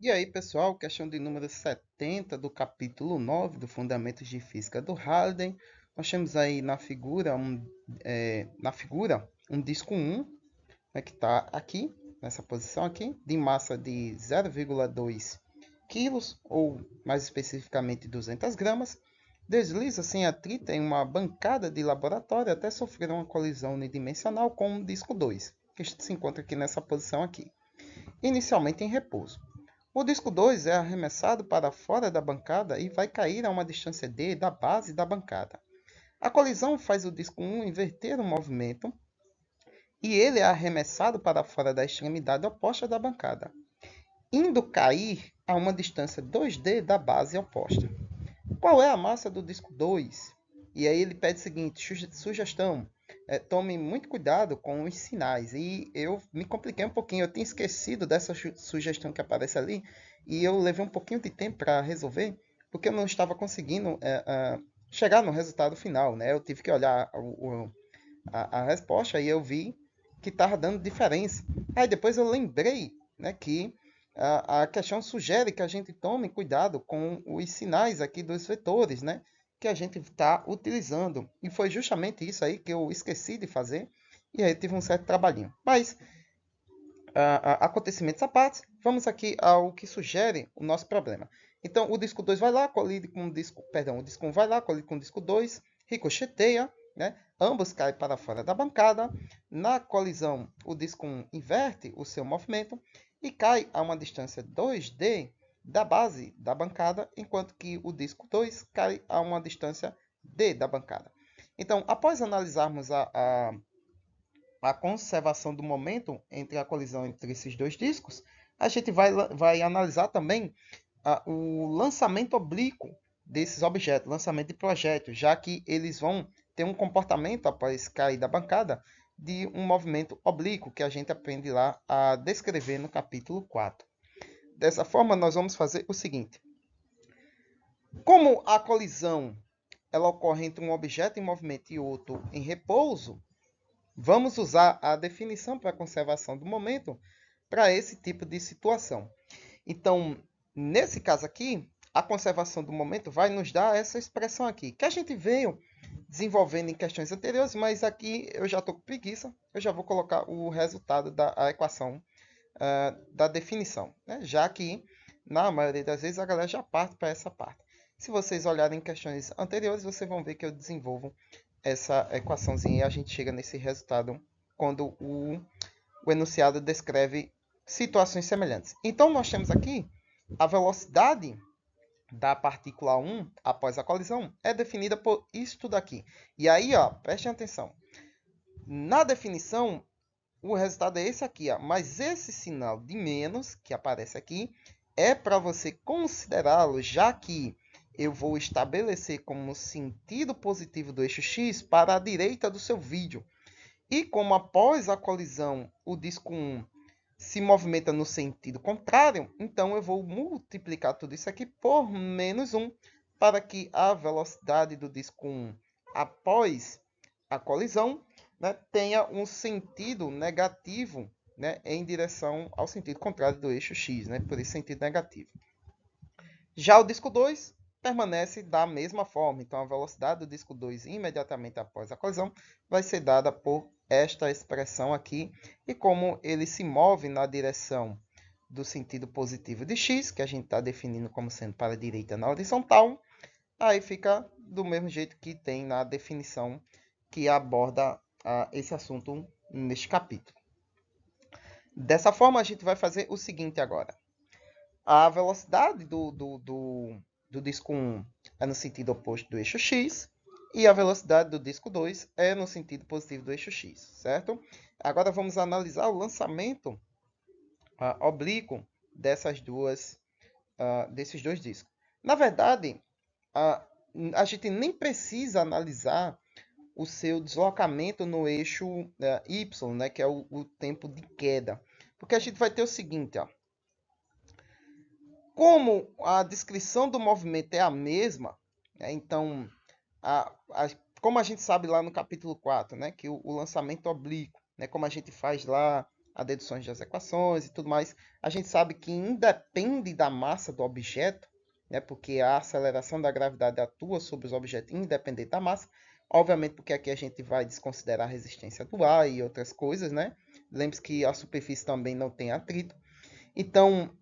E aí, pessoal, questão de número 70 do capítulo 9 do Fundamentos de Física do Halliday. Nós temos aí na figura um disco 1, né, que está aqui, nessa posição aqui, de massa de 0,2 quilos, ou mais especificamente 200 gramas. Desliza sem atrito em uma bancada de laboratório até sofrer uma colisão unidimensional com o disco 2, que se encontra aqui nessa posição aqui, inicialmente em repouso. O disco 2 é arremessado para fora da bancada e vai cair a uma distância d da base da bancada. A colisão faz o disco 1 inverter o movimento e ele é arremessado para fora da extremidade oposta da bancada, indo cair a uma distância 2d da base oposta. Qual é a massa do disco 2? E aí ele pede o seguinte, sugestão, tome muito cuidado com os sinais. E eu me compliquei um pouquinho, eu tinha esquecido dessa sugestão que aparece ali, e eu levei um pouquinho de tempo para resolver, porque eu não estava conseguindo chegar no resultado final, né? Eu tive que olhar a resposta e eu vi que estava dando diferença. Aí depois eu lembrei, né, que a questão sugere que a gente tome cuidado com os sinais aqui dos vetores, né, que a gente está utilizando. E foi justamente isso aí que eu esqueci de fazer, e aí tive um certo trabalhinho. Mas, acontecimentos à parte, vamos aqui ao que sugere o nosso problema. Então, o disco 2 vai lá, colide com o disco... Perdão, o disco 1 vai lá, colide com o disco 2, ricocheteia, né? Ambos caem para fora da bancada. Na colisão, o disco 1 inverte o seu movimento e cai a uma distância 2d da base da bancada, enquanto que o disco 2 cai a uma distância d da bancada. Então, após analisarmos a conservação do momento entre a colisão entre esses dois discos, a gente vai analisar também o lançamento oblíquo desses objetos, lançamento de projétil, já que eles vão ter um comportamento após cair da bancada de um movimento oblíquo que a gente aprende lá a descrever no capítulo 4. Dessa forma, nós vamos fazer o seguinte. Como a colisão ela ocorre entre um objeto em movimento e outro em repouso, vamos usar a definição para a conservação do momento para esse tipo de situação. Então, nesse caso aqui, a conservação do momento vai nos dar essa expressão aqui, que a gente veio desenvolvendo em questões anteriores, mas aqui eu já estou com preguiça, eu já vou colocar o resultado da equação da definição, né? Já que, na maioria das vezes, a galera já parte para essa parte. Se vocês olharem em questões anteriores, vocês vão ver que eu desenvolvo essa equaçãozinha e a gente chega nesse resultado quando o enunciado descreve situações semelhantes. Então, nós temos aqui a velocidade da partícula 1 após a colisão é definida por isto daqui. E aí, ó, prestem atenção. Na definição, o resultado é esse aqui, ó, mas esse sinal de menos que aparece aqui é para você considerá-lo, já que eu vou estabelecer como sentido positivo do eixo X para a direita do seu vídeo. E como após a colisão o disco 1 se movimenta no sentido contrário, então eu vou multiplicar tudo isso aqui por menos 1 para que a velocidade do disco 1 após a colisão, né, tenha um sentido negativo, né, em direção ao sentido contrário do eixo X, né, por esse sentido negativo. Já o disco 2 permanece da mesma forma. Então, a velocidade do disco 2 imediatamente após a colisão vai ser dada por esta expressão aqui. E como ele se move na direção do sentido positivo de x, que a gente está definindo como sendo para a direita na horizontal, aí fica do mesmo jeito que tem na definição que aborda esse assunto neste capítulo. Dessa forma, a gente vai fazer o seguinte agora. A velocidade do disco 1 é no sentido oposto do eixo X e a velocidade do disco 2 é no sentido positivo do eixo X, certo? Agora vamos analisar o lançamento oblíquo desses dois discos. Na verdade, a gente nem precisa analisar o seu deslocamento no eixo Y, né, que é o tempo de queda, porque a gente vai ter o seguinte, ó. Como a descrição do movimento é a mesma, né, então, como a gente sabe lá no capítulo 4, né, que o lançamento oblíquo, né, como a gente faz lá a deduções das equações e tudo mais, a gente sabe que independe da massa do objeto, né, porque a aceleração da gravidade atua sobre os objetos independente da massa, obviamente porque aqui a gente vai desconsiderar a resistência do ar e outras coisas, né? Lembre-se que a superfície também não tem atrito. Então,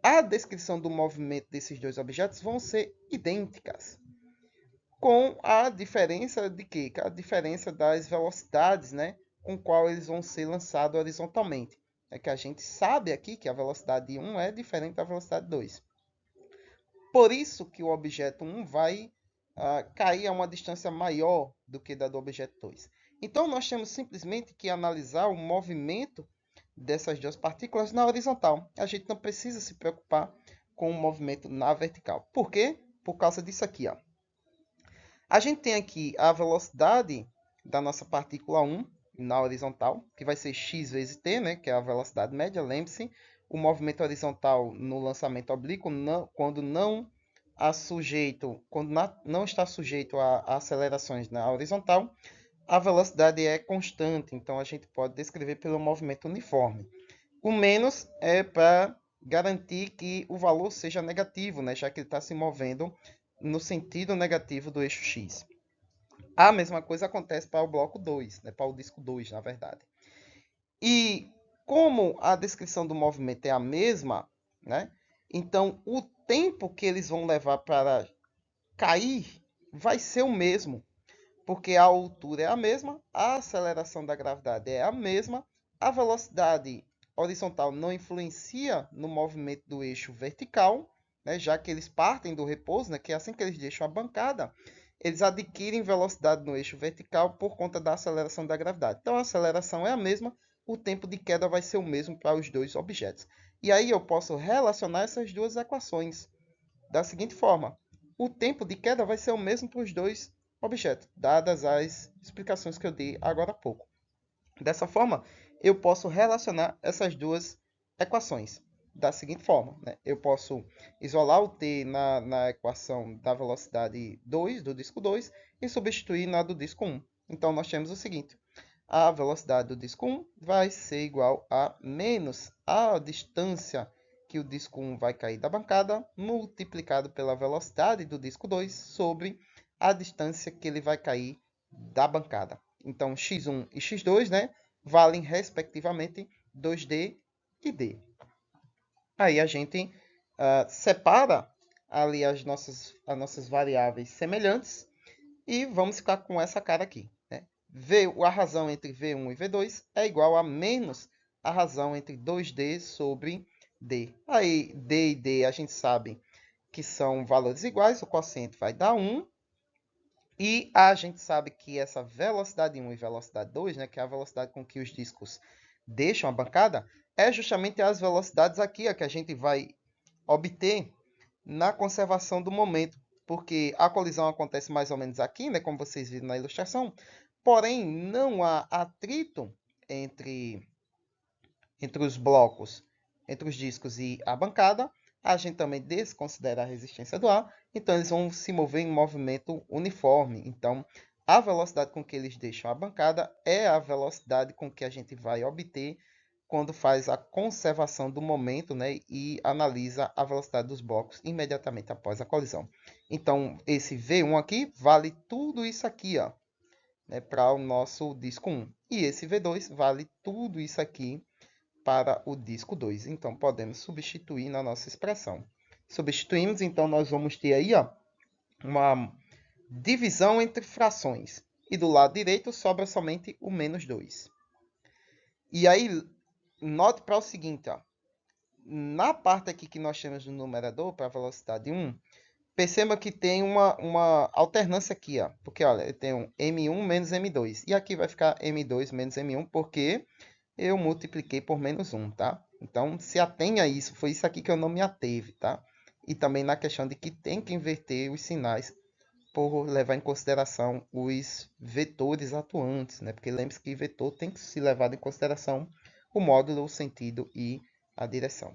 a descrição do movimento desses dois objetos vão ser idênticas, com a diferença de quê? A diferença das velocidades, né, com qual eles vão ser lançados horizontalmente. É que a gente sabe aqui que a velocidade 1 é diferente da velocidade 2. Por isso que o objeto 1 vai cair a uma distância maior do que da do objeto 2. Então, nós temos simplesmente que analisar o movimento dessas duas partículas na horizontal. A gente não precisa se preocupar com o movimento na vertical. Por quê? Por causa disso aqui, ó. A gente tem aqui a velocidade da nossa partícula 1 na horizontal, que vai ser x vezes t, né, que é a velocidade média. Lembre-se, o movimento horizontal no lançamento oblíquo, quando não está sujeito a acelerações na horizontal, a velocidade é constante, então a gente pode descrever pelo movimento uniforme. O menos é para garantir que o valor seja negativo, né, já que ele está se movendo no sentido negativo do eixo x. A mesma coisa acontece para o bloco 2, né, para o disco 2, na verdade. E como a descrição do movimento é a mesma, né, então o tempo que eles vão levar para cair vai ser o mesmo, porque a altura é a mesma, a aceleração da gravidade é a mesma, a velocidade horizontal não influencia no movimento do eixo vertical, né, já que eles partem do repouso, né, que é assim que eles deixam a bancada, eles adquirem velocidade no eixo vertical por conta da aceleração da gravidade. Então, a aceleração é a mesma, o tempo de queda vai ser o mesmo para os dois objetos. E aí eu posso relacionar essas duas equações da seguinte forma. O tempo de queda vai ser o mesmo para os dois objetos, dadas as explicações que eu dei agora há pouco. Dessa forma, eu posso relacionar essas duas equações da seguinte forma, né? Eu posso isolar o t na equação da velocidade 2, do disco 2, e substituir na do disco 1. Então, nós temos o seguinte. A velocidade do disco 1 vai ser igual a menos a distância que o disco 1 vai cair da bancada, multiplicado pela velocidade do disco 2 sobre a distância que ele vai cair da bancada. Então, x1 e x2, né, valem, respectivamente, 2d e d. Aí a gente separa ali as nossas variáveis semelhantes e vamos ficar com essa cara aqui. Né? A razão entre V1 e V2 é igual a menos a razão entre 2D sobre D. Aí, D e D a gente sabe que são valores iguais, o quociente vai dar 1. E a gente sabe que essa velocidade 1 e velocidade 2, né, que é a velocidade com que os discos deixam a bancada, é justamente as velocidades aqui ó, que a gente vai obter na conservação do momento, porque a colisão acontece mais ou menos aqui, né, como vocês viram na ilustração, porém não há atrito entre os blocos, entre os discos e a bancada. A gente também desconsidera a resistência do ar, então eles vão se mover em movimento uniforme. Então, a velocidade com que eles deixam a bancada é a velocidade com que a gente vai obter quando faz a conservação do momento, né, e analisa a velocidade dos blocos imediatamente após a colisão. Então, esse V1 aqui vale tudo isso aqui, ó, né, para o nosso disco 1. E esse V2 vale tudo isso aqui para o disco 2. Então, podemos substituir na nossa expressão. Substituímos, então, nós vamos ter aí ó, uma divisão entre frações. E do lado direito sobra somente o menos 2. E aí, note para o seguinte, ó. Na parte aqui que nós temos no numerador, para a velocidade 1, perceba que tem uma alternância aqui, ó. Porque, olha, eu tenho M1 menos M2. E aqui vai ficar M2 menos M1, porque eu multipliquei por menos 1, tá? Então, se atenha a isso. Foi isso aqui que eu não me ateve, tá? E também na questão de que tem que inverter os sinais por levar em consideração os vetores atuantes, né? Porque lembre-se que vetor tem que se levar em consideração o módulo, o sentido e a direção.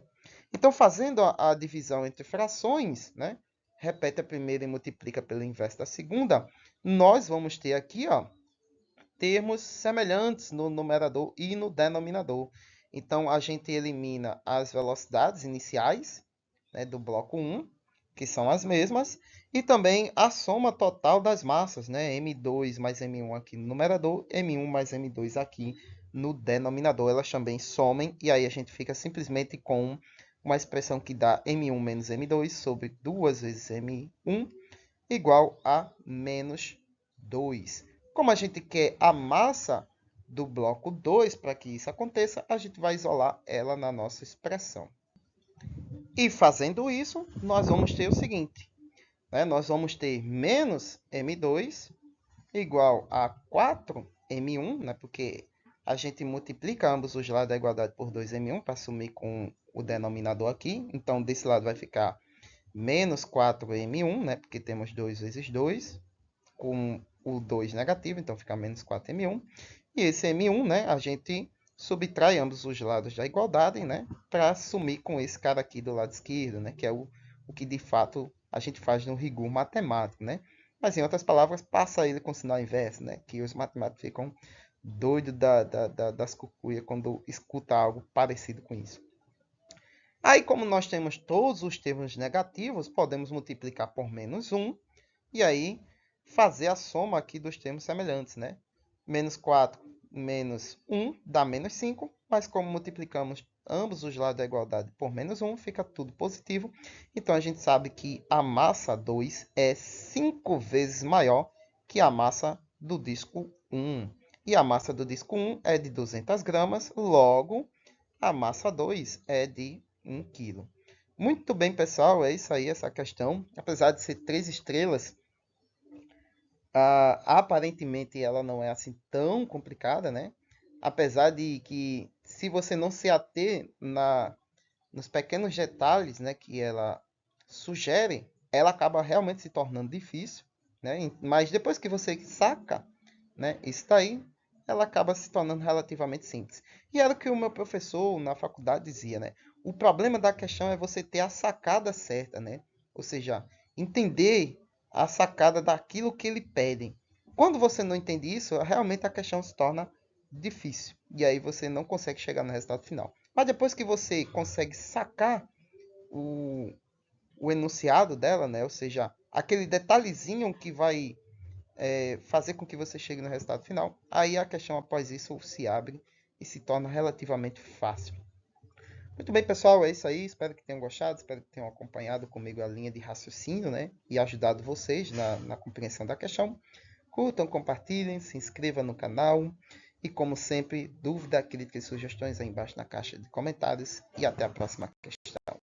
Então, fazendo a divisão entre frações, né? Repete a primeira e multiplica pelo inverso da segunda, nós vamos ter aqui, ó, termos semelhantes no numerador e no denominador. Então, a gente elimina as velocidades iniciais, né, do bloco 1, que são as mesmas, e também a soma total das massas, né, M2 mais M1 aqui no numerador, M1 mais M2 aqui no denominador. Elas também somem, e aí a gente fica simplesmente com uma expressão que dá M1 menos M2 sobre 2 vezes M1 igual a menos 2. Como a gente quer a massa do bloco 2, para que isso aconteça, a gente vai isolar ela na nossa expressão. E fazendo isso, nós vamos ter o seguinte, né? Nós vamos ter menos M2 igual a 4M1, né? Porque a gente multiplica ambos os lados da igualdade por 2M1 para assumir com o denominador aqui. Então, desse lado vai ficar menos 4M1, né? Porque temos 2 vezes 2, com o 2 negativo, então fica menos 4M1. E esse M1, né? A gente subtrai ambos os lados da igualdade, né? Para assumir com esse cara aqui do lado esquerdo, né? Que é o que de fato a gente faz no rigor matemático, né? Mas em outras palavras, passa ele com sinal inverso, né? Que os matemáticos ficam doidos das cucuias quando escuta algo parecido com isso. Aí, como nós temos todos os termos negativos, podemos multiplicar por menos 1 e aí fazer a soma aqui dos termos semelhantes, né? Menos 4 menos 1 dá menos 5, mas como multiplicamos ambos os lados da igualdade por menos 1, fica tudo positivo. Então, a gente sabe que a massa 2 é 5 vezes maior que a massa do disco 1. E a massa do disco 1 é de 200 gramas, logo, a massa 2 é de 1 kg. Muito bem, pessoal, é isso aí, essa questão. Apesar de ser 3 estrelas, aparentemente ela não é assim tão complicada, né? Apesar de que, se você não se ater nos pequenos detalhes, né, que ela sugere, ela acaba realmente se tornando difícil, né? Mas depois que você saca, né, isso daí, ela acaba se tornando relativamente simples. E era o que o meu professor na faculdade dizia, né? O problema da questão é você ter a sacada certa, né? Ou seja, entender a sacada daquilo que ele pede. Quando você não entende isso, realmente a questão se torna difícil. E aí você não consegue chegar no resultado final. Mas depois que você consegue sacar o enunciado dela, né? Ou seja, aquele detalhezinho que vai fazer com que você chegue no resultado final, aí a questão após isso se abre e se torna relativamente fácil. Muito bem, pessoal, é isso aí. Espero que tenham gostado, espero que tenham acompanhado comigo a linha de raciocínio, né? E ajudado vocês na compreensão da questão. Curtam, compartilhem, se inscrevam no canal. E como sempre, dúvida, crítica e sugestões aí embaixo na caixa de comentários. E até a próxima questão.